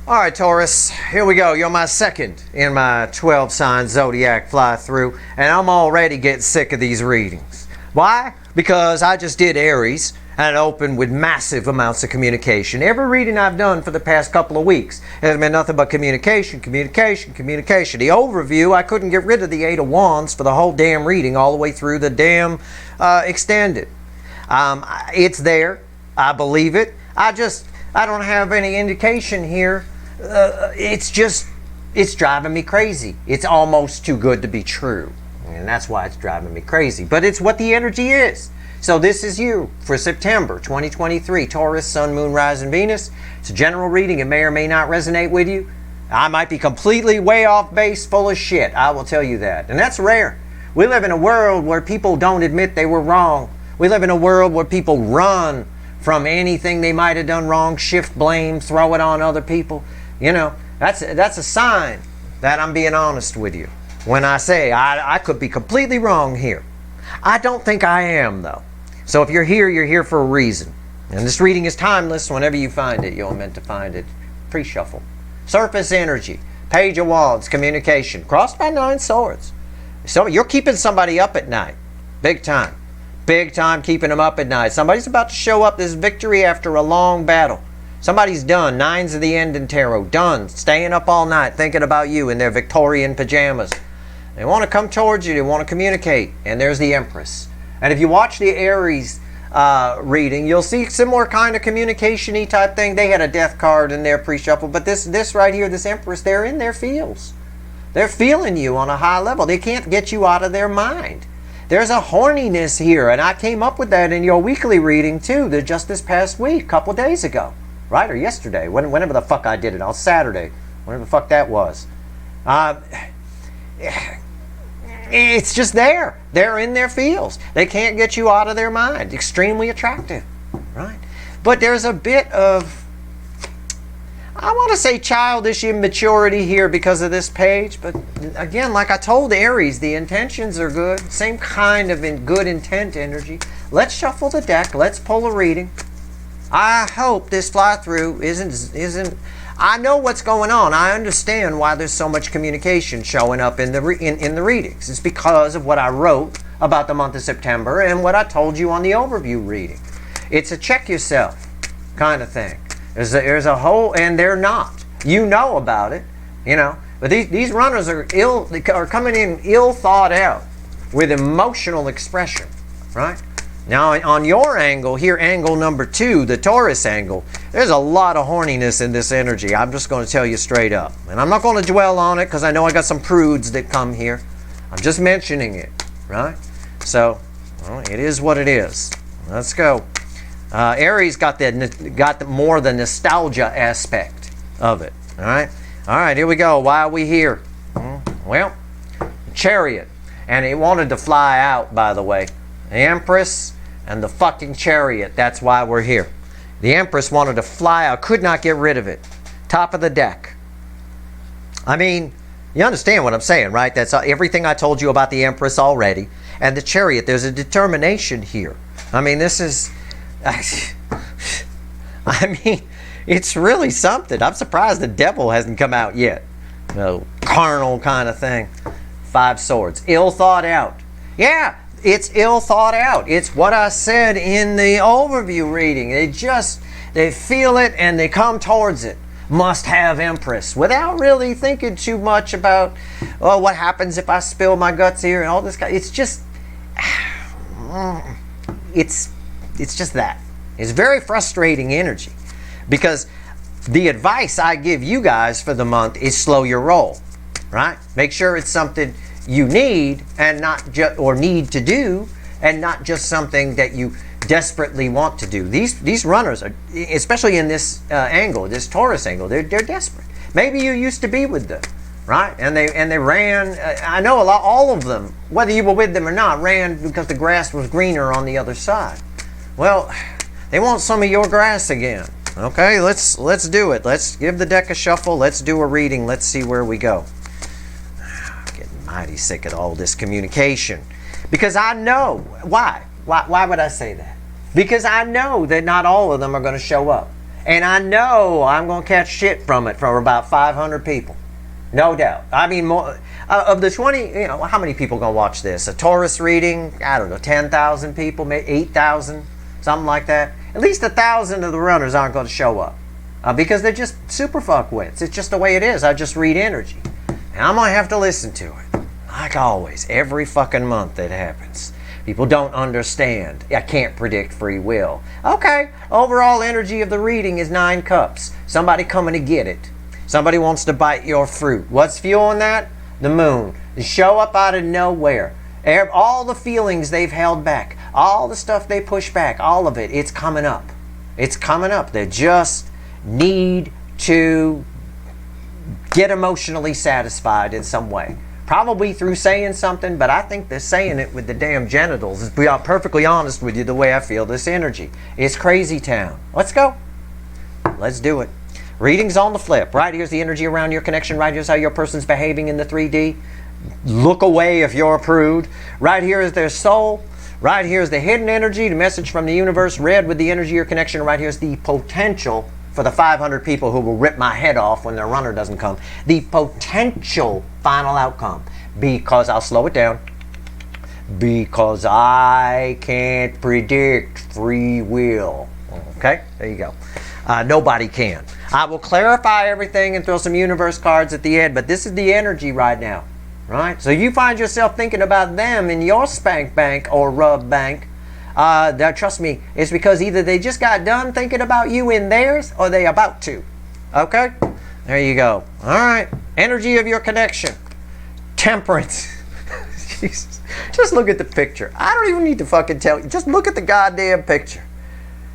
All right, Taurus, here we go. You're my second in my 12-sign zodiac fly-through, and I'm already getting sick of these readings. Why? Because I just did Aries, and it opened with massive amounts of communication. Every reading I've done for the past couple of weeks has been nothing but communication, communication, communication. The overview, I couldn't get rid of the Eight of Wands for the whole damn reading all the way through the damn extended. It's there. I believe it. I don't have any indication here. It's driving me crazy. It's almost too good to be true. And that's why it's driving me crazy. But it's what the energy is. So this is you for September 2023. Taurus, Sun, Moon, Rising, Venus. It's a general reading. It may or may not resonate with you. I might be completely way off base, full of shit. I will tell you that. And that's rare. We live in a world where people don't admit they were wrong. We live in a world where people run from anything they might have done wrong, shift blame, throw it on other people. You know, that's a sign that I'm being honest with you when I say I could be completely wrong here. I don't think I am, though. So if you're here for a reason. And this reading is timeless. Whenever you find it, you're meant to find it. Pre-shuffle. Surface energy. Page of Wands. Communication. Crossed by 9 swords. So you're keeping somebody up at night. Big time. Big time keeping them up at night. Somebody's about to show up this victory after a long battle. Somebody's done. Nines of the end in tarot. Done. Staying up all night thinking about you in their Victorian pajamas. They want to come towards you. They want to communicate. And there's the Empress. And if you watch the Aries reading, you'll see similar kind of communication-y type thing. They had a death card in their pre-shuffle. But this right here, this Empress, they're in their feels. They're feeling you on a high level. They can't get you out of their mind. There's a horniness here. And I came up with that in your weekly reading, too. Just this past week, a couple days ago. Right? Or yesterday. Whenever the fuck I did it. On Saturday. Whenever the fuck that was. It's just there. They're in their feels. They can't get you out of their mind. Extremely attractive. Right? But there's a bit of, I want to say, childish immaturity here because of this page. But again, like I told Aries, the intentions are good. Same kind of good intent energy. Let's shuffle the deck. Let's pull a reading. I hope this fly-through isn't. I know what's going on. I understand why there's so much communication showing up in the readings. It's because of what I wrote about the month of September and what I told you on the overview reading. It's a check yourself kind of thing. There's a whole, and they're not. You know about it, you know. But these runners are coming in ill thought out with emotional expression, right? Now, on your angle, here, angle number 2, the Taurus angle, there's a lot of horniness in this energy. I'm just going to tell you straight up. And I'm not going to dwell on it because I know I got some prudes that come here. I'm just mentioning it, right? So, well, it is what it is. Let's go. Aries got more the nostalgia aspect of it, all right? All right, here we go. Why are we here? Well, Chariot. And it wanted to fly out, by the way. The Empress and the fucking Chariot. That's why we're here. The Empress wanted to fly out. Could not get rid of it. Top of the deck. I mean, you understand what I'm saying, right? That's everything I told you about the Empress already. And the Chariot, there's a determination here. I mean, this is... I mean, it's really something. I'm surprised the Devil hasn't come out yet. No, carnal kind of thing. 5 swords. Ill thought out. Yeah. It's ill thought out. It's what I said in the overview reading. They feel it and they come towards it. Must have Empress. Without really thinking too much about, oh, what happens if I spill my guts here and all this kind. It's just, it's just that. It's very frustrating energy. Because the advice I give you guys for the month is slow your roll. Right? Make sure it's something you need and not just or need to do, and not just something that you desperately want to do. These runners are, especially in this angle, this Taurus angle, they're desperate. Maybe you used to be with them, right? And they ran. I know all of them, whether you were with them or not, ran because the grass was greener on the other side. Well, they want some of your grass again. Okay, let's do it. Let's give the deck a shuffle. Let's do a reading. Let's see where we go. Mighty sick of all this communication, because I know why would I say that? Because I know that not all of them are going to show up, And I know I'm going to catch shit from it from about 500 people. No doubt. I mean, more, of the 20, you know, how many people going to watch this? A Taurus reading, I don't know, 10,000 people, maybe 8,000, something like that. At least 1,000 of the runners aren't going to show up because they're just super fuckwits. It's just the way it is. I just read energy. And I'm going to have to listen to it. Like always, every fucking month it happens. People don't understand. I can't predict free will. Okay, overall energy of the reading is 9 cups. Somebody coming to get it. Somebody wants to bite your fruit. What's fueling that? The moon. They show up out of nowhere. All the feelings they've held back, all the stuff they push back, all of it, it's coming up. It's coming up. They just need to get emotionally satisfied in some way. Probably through saying something, but I think they're saying it with the damn genitals. To be perfectly honest with you, the way I feel this energy. It's crazy town. Let's go. Let's do it. Readings on the flip. Right here's the energy around your connection. Right here's how your person's behaving in the 3D. Look away if you're a prude. Right here is their soul. Right here is the hidden energy, the message from the universe. Red with the energy of your connection. Right here's the potential for the 500 people who will rip my head off when their runner doesn't come. The potential final outcome. Because, I'll slow it down, because I can't predict free will. Okay, there you go. Nobody can. I will clarify everything and throw some universe cards at the end, but this is the energy right now. Right? So you find yourself thinking about them in your spank bank or rub bank. Trust me, it's because either they just got done thinking about you in theirs or they about to. Okay? There you go. All right. Energy of your connection. Temperance. Jesus. Just look at the picture. I don't even need to fucking tell you. Just look at the goddamn picture.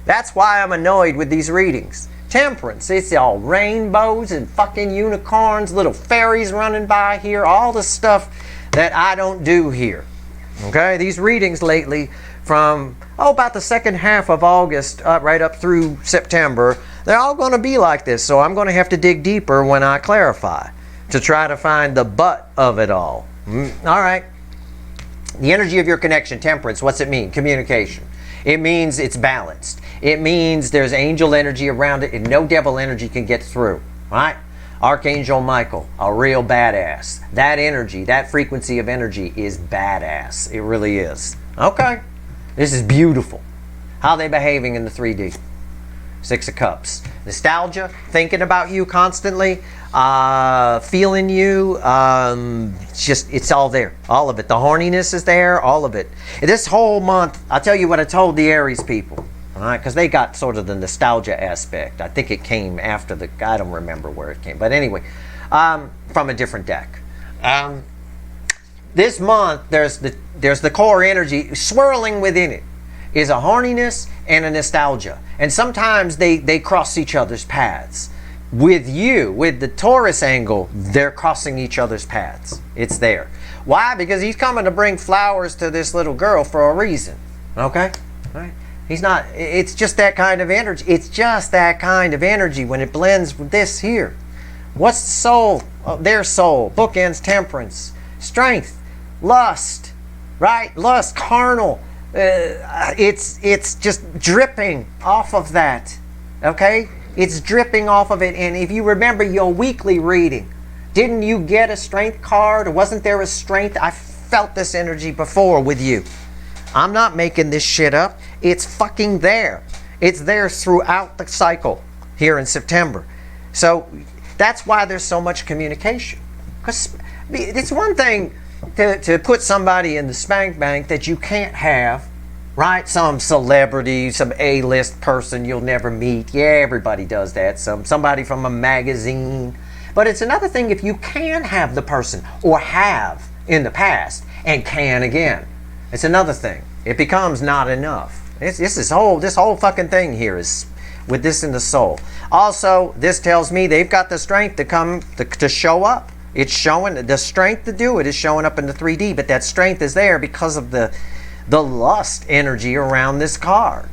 That's why I'm annoyed with these readings. Temperance. It's all rainbows and fucking unicorns, little fairies running by here, all the stuff that I don't do here. Okay? These readings lately from, about the second half of August, right up through September, they're all going to be like this. So I'm going to have to dig deeper when I clarify to try to find the butt of it all. All right. The energy of your connection, temperance, what's it mean? Communication. It means it's balanced. It means there's angel energy around it and no devil energy can get through. Right? Archangel Michael, a real badass. That energy, that frequency of energy is badass. It really is. Okay. This is beautiful. How are they behaving in the 3D? 6 of Cups. Nostalgia, thinking about you constantly, feeling you, it's all there. All of it. The horniness is there, all of it. This whole month, I'll tell you what I told the Aries people, all right, because they got sort of the nostalgia aspect. I think it came after I don't remember where it came, but anyway, from a different deck. This month, there's the core energy swirling within it. Is a horniness and a nostalgia. And sometimes they cross each other's paths. With you, with the Taurus angle, they're crossing each other's paths. It's there. Why? Because he's coming to bring flowers to this little girl for a reason. Okay? Right? He's not, it's just that kind of energy. It's just that kind of energy when it blends with this here. What's the soul? Their soul. Bookends, temperance. Strength. Lust. Right? Lust, carnal. It's just dripping off of that. Okay? It's dripping off of it. And if you remember your weekly reading, didn't you get a strength card? Or wasn't there a strength? I felt this energy before with you. I'm not making this shit up. It's fucking there. It's there throughout the cycle here in September. So that's why there's so much communication. Because it's one thing to put somebody in the spank bank that you can't have, right? Some celebrity, some A-list person you'll never meet. Yeah, everybody does that. Somebody from a magazine. But it's another thing if you can have the person, or have in the past, and can again. It's another thing. It becomes not enough. This whole fucking thing here is with this in the soul. Also, this tells me they've got the strength to show up. It's showing, the strength to do it is showing up in the 3D, but that strength is there because of the lust energy around this card.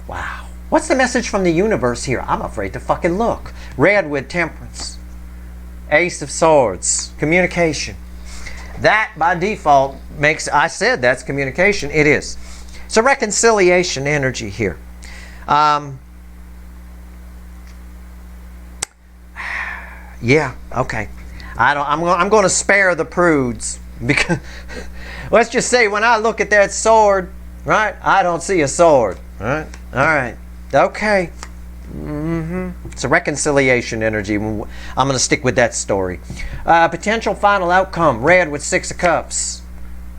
Wow. What's the message from the universe here? I'm afraid to fucking look. Red with temperance. Ace of Swords. Communication. That, by default, I said that's communication. It is. So reconciliation energy here. Yeah, okay. I'm going to spare the prudes because let's just say when I look at that sword, right? I don't see a sword, right? All right. Okay. It's a reconciliation energy. I'm going to stick with that story. Potential final outcome, red with 6 of cups.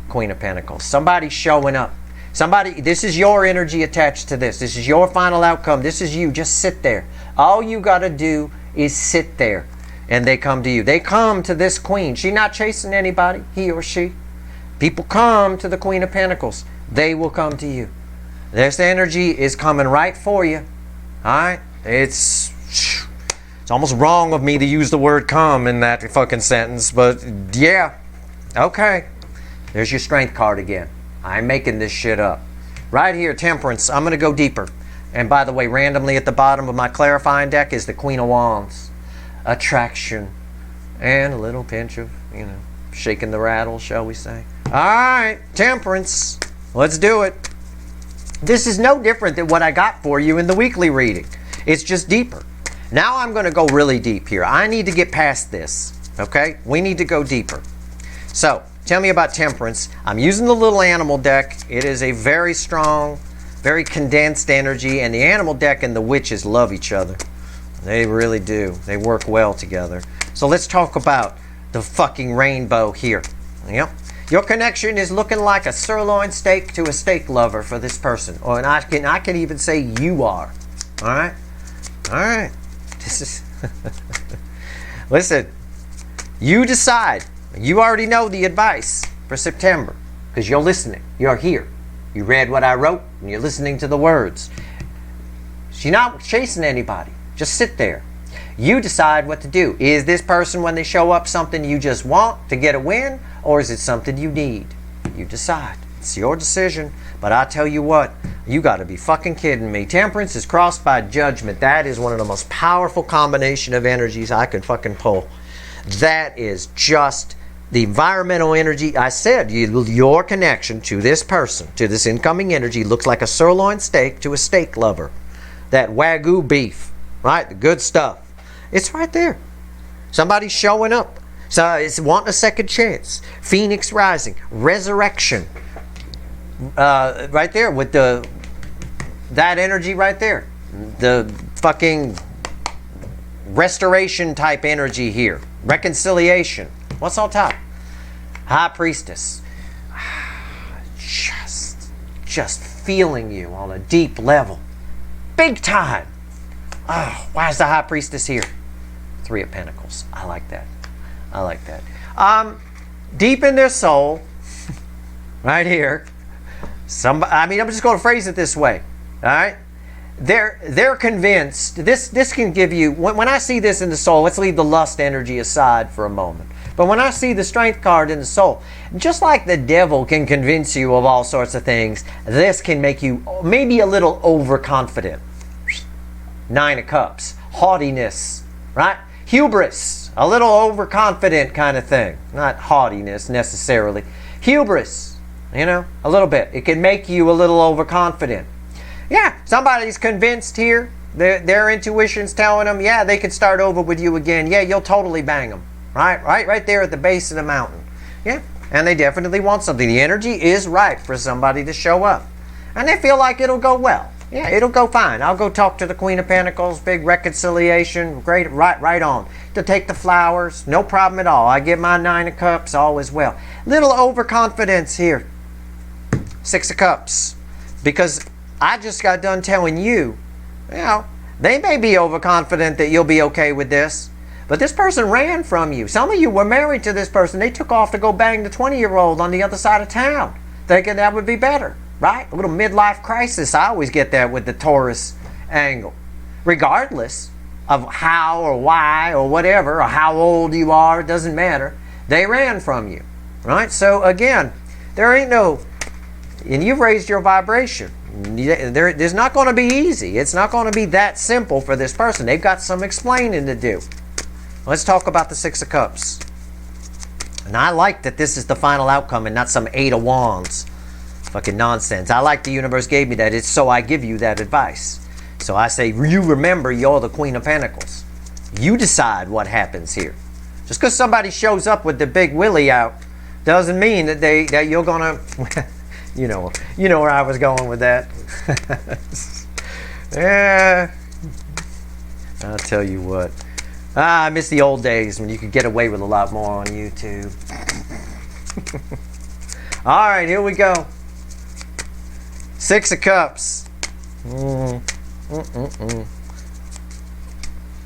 Queen of Pentacles. Somebody's showing up. This is your energy attached to this. This is your final outcome. This is you. Just sit there. All you got to do is sit there. And they come to you. They come to this queen. She's not chasing anybody, he or she. People come to the Queen of Pentacles. They will come to you. This energy is coming right for you. Alright? It's almost wrong of me to use the word come in that fucking sentence, but yeah. Okay. There's your strength card again. I'm making this shit up. Right here, Temperance. I'm going to go deeper. And by the way, randomly at the bottom of my clarifying deck is the Queen of Wands. Attraction. And a little pinch of, shaking the rattle, shall we say. Alright, Temperance. Let's do it. This is no different than what I got for you in the weekly reading. It's just deeper. Now I'm going to go really deep here. I need to get past this. Okay? We need to go deeper. So, tell me about Temperance. I'm using the little animal deck. It is a very strong, very condensed energy, and the animal deck and the witches love each other. They really do. They work well together. So let's talk about the fucking rainbow here. Yep. Your connection is looking like a sirloin steak to a steak lover for this person. Or and I can even say you are. Alright? Alright. This is listen, you decide. You already know the advice for September. Because you're listening. You're here. You read what I wrote and you're listening to the words. She's not chasing anybody. Just sit there. You decide what to do. Is this person, when they show up, something you just want to get a win? Or is it something you need? You decide. It's your decision. But I tell you what, you got to be fucking kidding me. Temperance is crossed by Judgment. That is one of the most powerful combination of energies I could fucking pull. That is just the environmental energy. I said your connection to this person, to this incoming energy, looks like a sirloin steak to a steak lover. That Wagyu beef. Right? The good stuff. It's right there. Somebody's showing up. So it's wanting a second chance. Phoenix rising. Resurrection. Right there with that energy right there. The fucking restoration type energy here. Reconciliation. What's on top? High Priestess. Just feeling you on a deep level. Big time. Oh, why is the High Priestess here? 3 of Pentacles. I like that. I like that. Deep in their soul, right here, I'm just going to phrase it this way. All right? They're convinced. This can give you, when I see this in the soul, let's leave the lust energy aside for a moment. But when I see the strength card in the soul, just like the devil can convince you of all sorts of things, this can make you maybe a little overconfident. 9 of Cups. Haughtiness. Right? Hubris. A little overconfident kind of thing. Not haughtiness necessarily. Hubris. A little bit. It can make you a little overconfident. Yeah, somebody's convinced here. Their intuition's telling them, yeah, they can start over with you again. Yeah, you'll totally bang them. Right there at the base of the mountain. Yeah, and they definitely want something. The energy is right for somebody to show up. And they feel like it'll go well. Yeah, it'll go fine. I'll go talk to the Queen of Pentacles, big reconciliation, great, right on. To take the flowers, no problem at all. I get my 9 of Cups, all is well. Little overconfidence here. 6 of Cups. Because I just got done telling you, they may be overconfident that you'll be okay with this. But this person ran from you. Some of you were married to this person. They took off to go bang the 20-year-old on the other side of town, thinking that would be better. Right? A little midlife crisis. I always get that with the Taurus angle. Regardless of how or why or whatever, or how old you are, it doesn't matter. They ran from you. Right? So again, there ain't no, and you've raised your vibration. There's not going to be easy. It's not going to be that simple for this person. They've got some explaining to do. Let's talk about the 6 of Cups. And I like that this is the final outcome and not some 8 of Wands. Fucking nonsense. I like the universe gave me that. It's so I give you that advice. So I say, you remember you're the Queen of Pentacles. You decide what happens here. Just because somebody shows up with the big willy out doesn't mean that that you're gonna you know where I was going with that. Yeah, I'll tell you what. I miss the old days when you could get away with a lot more on YouTube. All right, here we go. Six of Cups.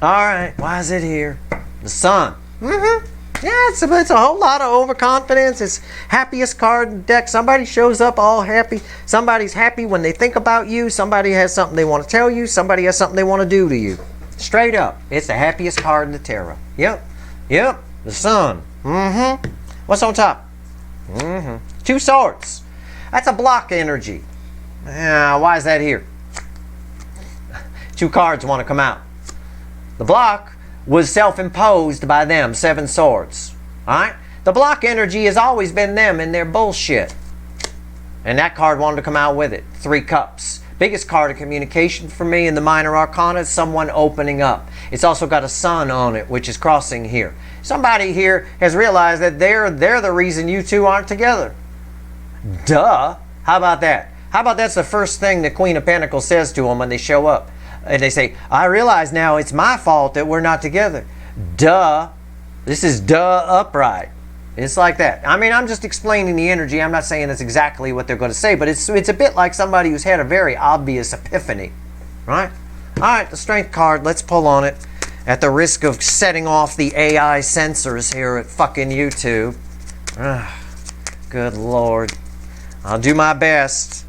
All right, why is it here? The Sun. Yeah, it's a whole lot of overconfidence. It's happiest card in the deck. Somebody shows up all happy. Somebody's happy when they think about you. Somebody has something they want to tell you. Somebody has something they want to do to you. Straight up, it's the happiest card in the tarot. Yep, the Sun. What's on top? Two Swords. That's a block energy. Why is that here? Two cards want to come out. The block was self-imposed by them, Seven Swords. Alright? The block energy has always been them and their bullshit. And that card wanted to come out with it. Three Cups. Biggest card of communication for me in the minor arcana is someone opening up. It's also got a sun on it, which is crossing here. Somebody here has realized that they're the reason you two aren't together. Duh. How about that? How about that's the first thing the Queen of Pentacles says to them when they show up? And they say, I realize now it's my fault that we're not together. Duh. This is duh upright. It's like that. I mean, I'm just explaining the energy. I'm not saying that's exactly what they're going to say, but it's a bit like somebody who's had a very obvious epiphany. Right? All right, the Strength card. Let's pull on it. At the risk of setting off the AI censors here at fucking YouTube. Good Lord. I'll do my best.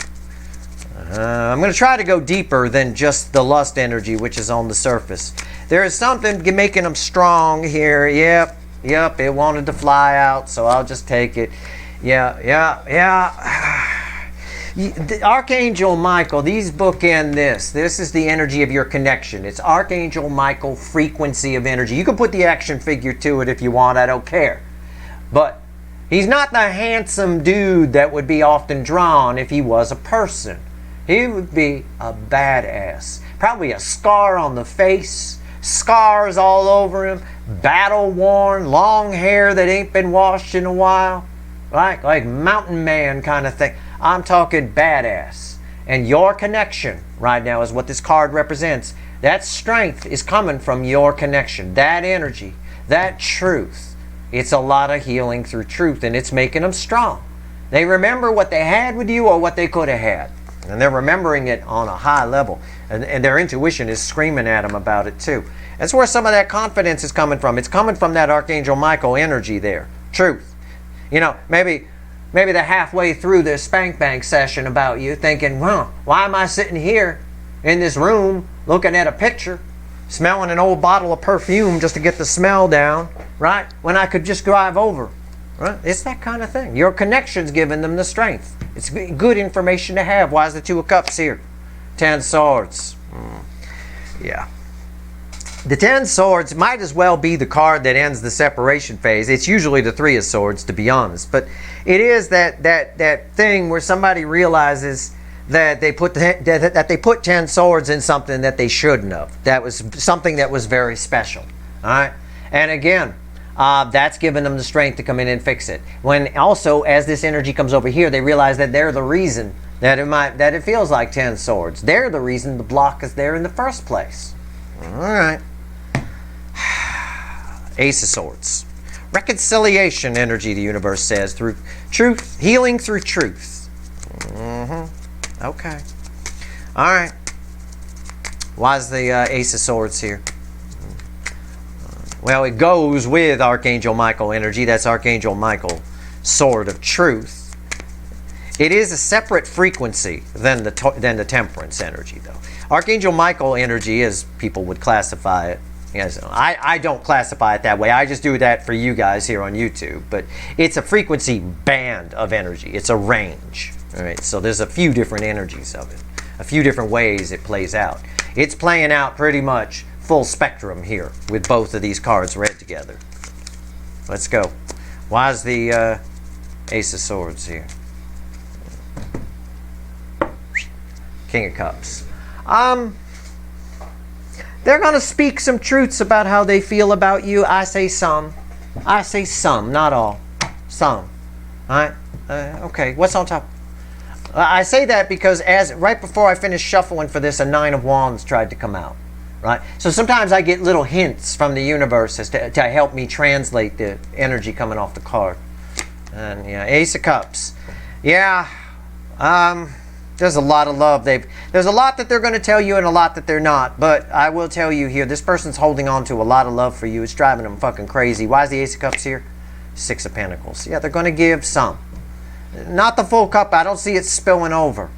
I'm going to try to go deeper than just the lust energy, which is on the surface. There is something making them strong here. Yep, it wanted to fly out, so I'll just take it. Yeah. The Archangel Michael, these bookend this. This is the energy of your connection. It's Archangel Michael frequency of energy. You can put the action figure to it if you want. I don't care. But he's not the handsome dude that would be often drawn if he was a person. He would be a badass. Probably a scar on the face, scars all over him, battle-worn, long hair that ain't been washed in a while. Like mountain man kind of thing. I'm talking badass. And your connection right now is what this card represents. That strength is coming from your connection. That energy, that truth. It's a lot of healing through truth, and it's making them strong. They remember what they had with you or what they could have had. And they're remembering it on a high level. And their intuition is screaming at them about it too. That's where some of that confidence is coming from. It's coming from that Archangel Michael energy there. Truth. You know, maybe they're halfway through this spank bank session about you thinking, well, why am I sitting here in this room looking at a picture, smelling an old bottle of perfume just to get the smell down, right? When I could just drive over. Right? It's that kind of thing. Your connection's giving them the strength. It's good information to have. Why is the Two of Cups here? 10 Swords. Yeah. The 10 Swords might as well be the card that ends the separation phase. It's usually the Three of Swords, to be honest. But it is that thing where somebody realizes that they put 10 swords in something that they shouldn't have. That was something that was very special. All right? And again, that's given them the strength to come in and fix it. When also, as this energy comes over here, they realize that they're the reason that it feels like 10 swords. They're the reason the block is there in the first place. All right. Ace of Swords. Reconciliation energy, the universe says, through truth, healing through truth. Okay. All right. Why is the Ace of Swords here? Well, it goes with Archangel Michael energy. That's Archangel Michael, Sword of Truth. It is a separate frequency than the Temperance energy, though. Archangel Michael energy, as people would classify it, yes, I don't classify it that way. I just do that for you guys here on YouTube. But it's a frequency band of energy. It's a range. All right, so there's a few different energies of it, a few different ways it plays out. It's playing out pretty much full spectrum here with both of these cards read together. Let's go. Why is the Ace of Swords here? King of Cups. They're going to speak some truths about how they feel about you. I say some. I say some, not all. Some. All right? Okay, what's on top? I say that because right before I finished shuffling for this, a 9 of Wands tried to come out. Right? So sometimes I get little hints from the universe as to help me translate the energy coming off the card. And yeah, Ace of Cups. Yeah, there's a lot of love. There's a lot that they're going to tell you and a lot that they're not. But I will tell you here, this person's holding on to a lot of love for you. It's driving them fucking crazy. Why is the Ace of Cups here? 6 of Pentacles. Yeah, they're going to give some. Not the full cup. I don't see it spilling over.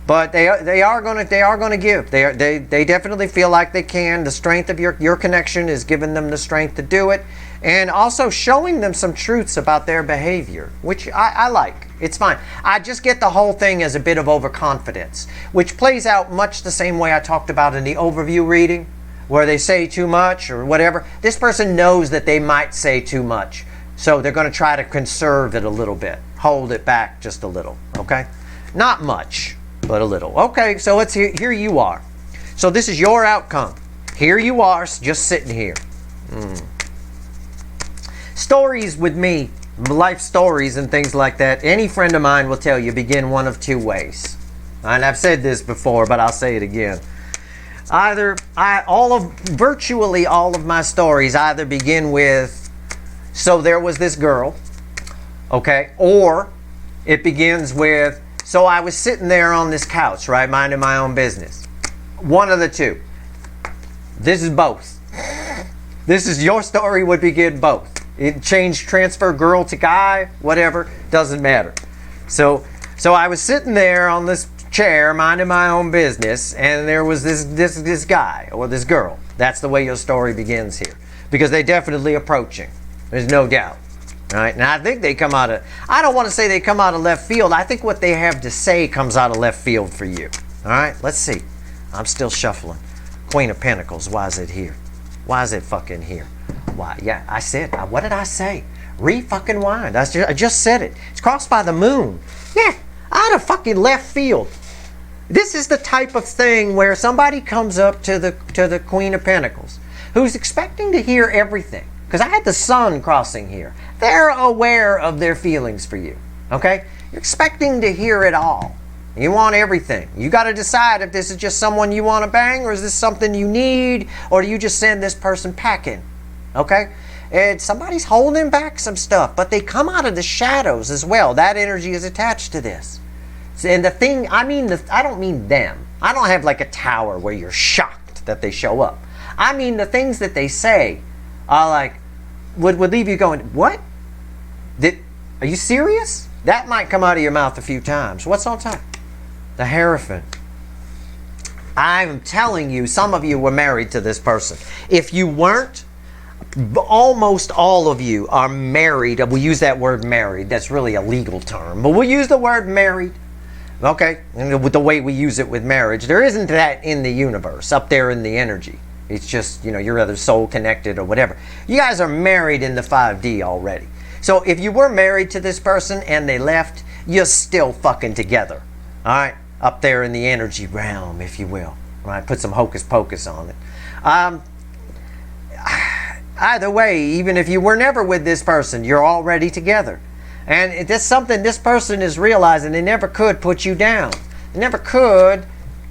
But they are going to give. They definitely feel like they can. The strength of your connection is giving them the strength to do it, and also showing them some truths about their behavior, which I like. It's fine. I just get the whole thing as a bit of overconfidence, which plays out much the same way I talked about in the overview reading, where they say too much or whatever. This person knows that they might say too much, so they're going to try to conserve it a little bit, hold it back just a little. Okay, not much, but a little. Okay, so let's here you are. So this is your outcome. Here you are, just sitting here. Stories with me, life stories and things like that, any friend of mine will tell you begin one of two ways. And I've said this before, but I'll say it again. Virtually all of my stories either begin with, so there was this girl, okay, or it begins with, so I was sitting there on this couch, right, minding my own business. One of the two. This is both. This is your story would begin both. It changed, transfer girl to guy, whatever, doesn't matter. So I was sitting there on this chair, minding my own business, and there was this guy or this girl. That's the way your story begins here, because they're definitely approaching. There's no doubt. Right? And I think they come out of, I don't want to say they come out of left field. I think what they have to say comes out of left field for you. All right, let's see. I'm still shuffling. Queen of Pentacles, why is it here? Why is it fucking here? Why? Yeah, I said, what did I say? Re-fucking wind. I just said it. It's crossed by the moon. Yeah, out of fucking left field. This is the type of thing where somebody comes up to the Queen of Pentacles who's expecting to hear everything. Because I had the sun crossing here. They're aware of their feelings for you. Okay? You're expecting to hear it all. You want everything. You got to decide if this is just someone you want to bang, or is this something you need, or do you just send this person packing? Okay? And somebody's holding back some stuff, but they come out of the shadows as well. That energy is attached to this. And the thing, I don't mean them. I don't have like a tower where you're shocked that they show up. I mean the things that they say are like, would leave you going, what? Are you serious? That might come out of your mouth a few times. What's on top? The Hierophant. I'm telling you, some of you were married to this person. If you weren't, almost all of you are married. We'll use that word married. That's really a legal term. But we'll use the word married. Okay? And with the way we use it with marriage. There isn't that in the universe, up there in the energy. It's just, you're either soul connected or whatever. You guys are married in the 5D already. So if you were married to this person and they left, you're still fucking together. All right? Up there in the energy realm, if you will. All right? Put some hocus pocus on it. Either way, even if you were never with this person, you're already together. And that's something this person is realizing. They never could put you down. They never could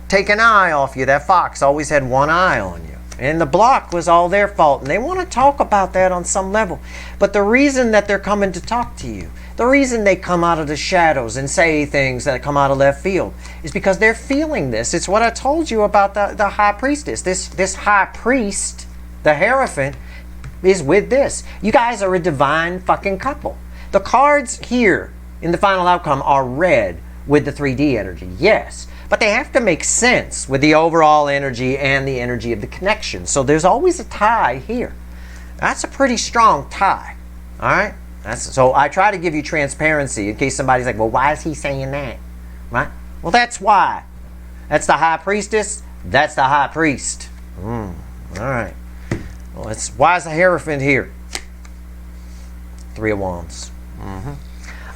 take an eye off you. That fox always had one eye on you. And the block was all their fault. And they want to talk about that on some level. But the reason that they're coming to talk to you, the reason they come out of the shadows and say things that come out of left field, is because they're feeling this. It's what I told you about the high priestess. This high priest, the Hierophant, is with this. You guys are a divine fucking couple. The cards here in the final outcome are red with the 3D energy. Yes. But they have to make sense with the overall energy and the energy of the connection. So there's always a tie here. That's a pretty strong tie. All right? So I try to give you transparency in case somebody's like, well, why is he saying that? Right? Well, that's why. That's the high priestess. That's the high priest. All right. Well, why is the Hierophant here? 3 of Wands.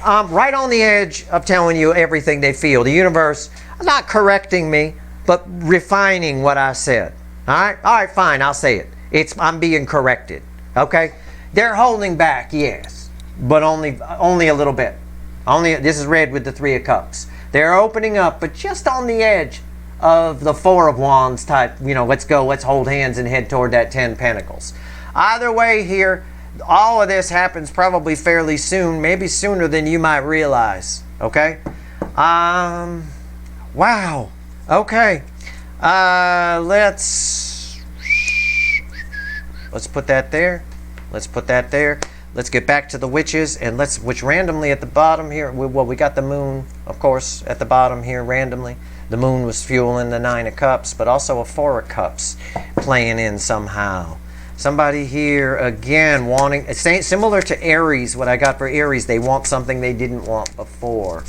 Right on the edge of telling you everything they feel. The universe, not correcting me, but refining what I said. All right, fine, I'll say it. I'm being corrected. Okay? They're holding back, yes, but only a little bit. This is red with the 3 of Cups. They're opening up, but just on the edge of the 4 of Wands type, let's go, let's hold hands and head toward that 10 Pentacles. Either way here, all of this happens probably fairly soon, maybe sooner than you might realize. Okay? Wow. Okay. Let's put that there. Let's put that there. Let's get back to the witches, and which randomly at the bottom here, we got the moon, of course, at the bottom here randomly. The moon was fueling the 9 of Cups, but also a 4 of Cups playing in somehow. Somebody here, again, wanting, it's similar to Aries, what I got for Aries. They want something they didn't want before.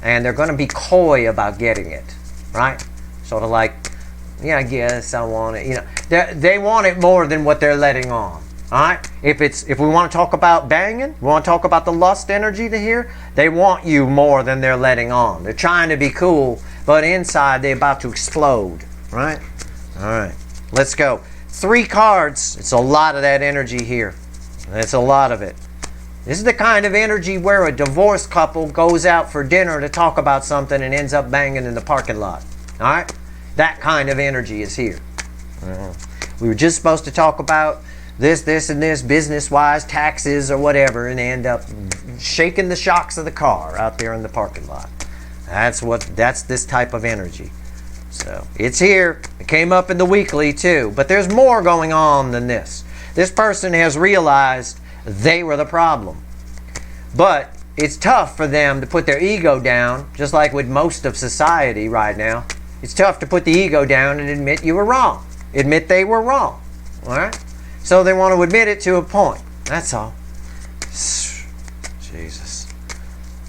And they're going to be coy about getting it, right? Sort of like, yeah, I guess I want it. They want it more than what they're letting on. All right? If we want to talk about banging, we want to talk about the lust energy to here, they want you more than they're letting on. They're trying to be cool, but inside they're about to explode, right? All right, let's go. 3 cards. It's a lot of that energy here. It's a lot of it. This is the kind of energy where a divorced couple goes out for dinner to talk about something and ends up banging in the parking lot. All right? That kind of energy is here. We were just supposed to talk about this, and this, business-wise, taxes or whatever, and end up shaking the shocks of the car out there in the parking lot. That's this type of energy. So it's here. It came up in the weekly too. But there's more going on than this. This person has realized they were the problem. But it's tough for them to put their ego down, just like with most of society right now. It's tough to put the ego down and admit you were wrong. Admit they were wrong. All right? So they want to admit it to a point. That's all. Jesus.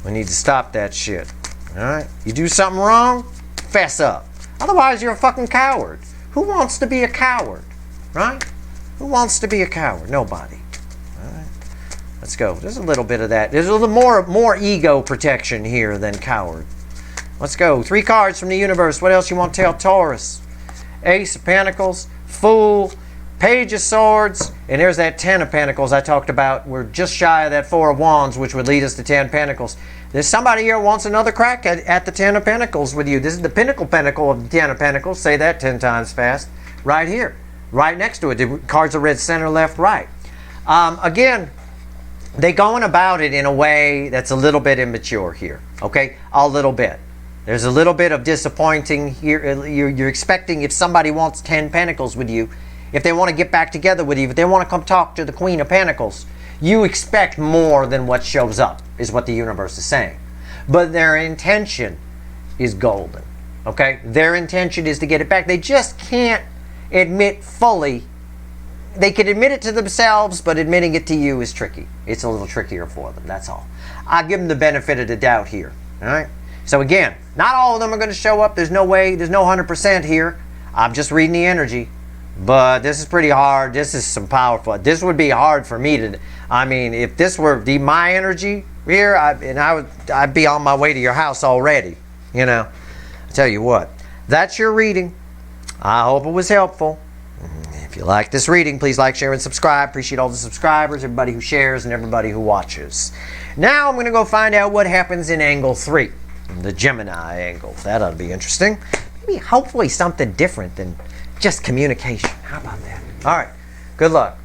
We need to stop that shit. All right? You do something wrong, fess up. Otherwise, you're a fucking coward. Who wants to be a coward? Right? Who wants to be a coward? Nobody. All right. Let's go. There's a little bit of that. There's a little more ego protection here than coward. Let's go. 3 cards from the universe. What else you want to tell Taurus? Ace of Pentacles, Fool, Page of Swords, and there's that 10 of Pentacles I talked about. We're just shy of that 4 of Wands, which would lead us to 10 Pentacles. There's somebody here who wants another crack at the 10 of Pentacles with you. This is the pentacle of the 10 of Pentacles. Say that 10 times fast. Right here. Right next to it. The cards are red, center, left, right. Again, they're going about it in a way that's a little bit immature here. Okay? A little bit. There's a little bit of disappointing here. You're expecting if somebody wants 10 Pentacles with you, if they want to get back together with you, if they want to come talk to the Queen of Pentacles, you expect more than what shows up, is what the universe is saying. But their intention is golden. Okay? Their intention is to get it back. They just can't admit fully. They can admit it to themselves, but admitting it to you is tricky. It's a little trickier for them. That's all. I give them the benefit of the doubt here. All right? So again, not all of them are going to show up. There's no way. There's no 100% here. I'm just reading the energy. But this is pretty hard. This is some powerful. This would be hard for me to. I mean, if this were my energy here, I'd be on my way to your house already. I tell you what. That's your reading. I hope it was helpful. If you like this reading, please like, share, and subscribe. Appreciate all the subscribers, everybody who shares, and everybody who watches. Now I'm going to go find out what happens in angle 3, the Gemini angle. That ought to be interesting. Maybe, hopefully, something different than just communication. How about that? All right. Good luck.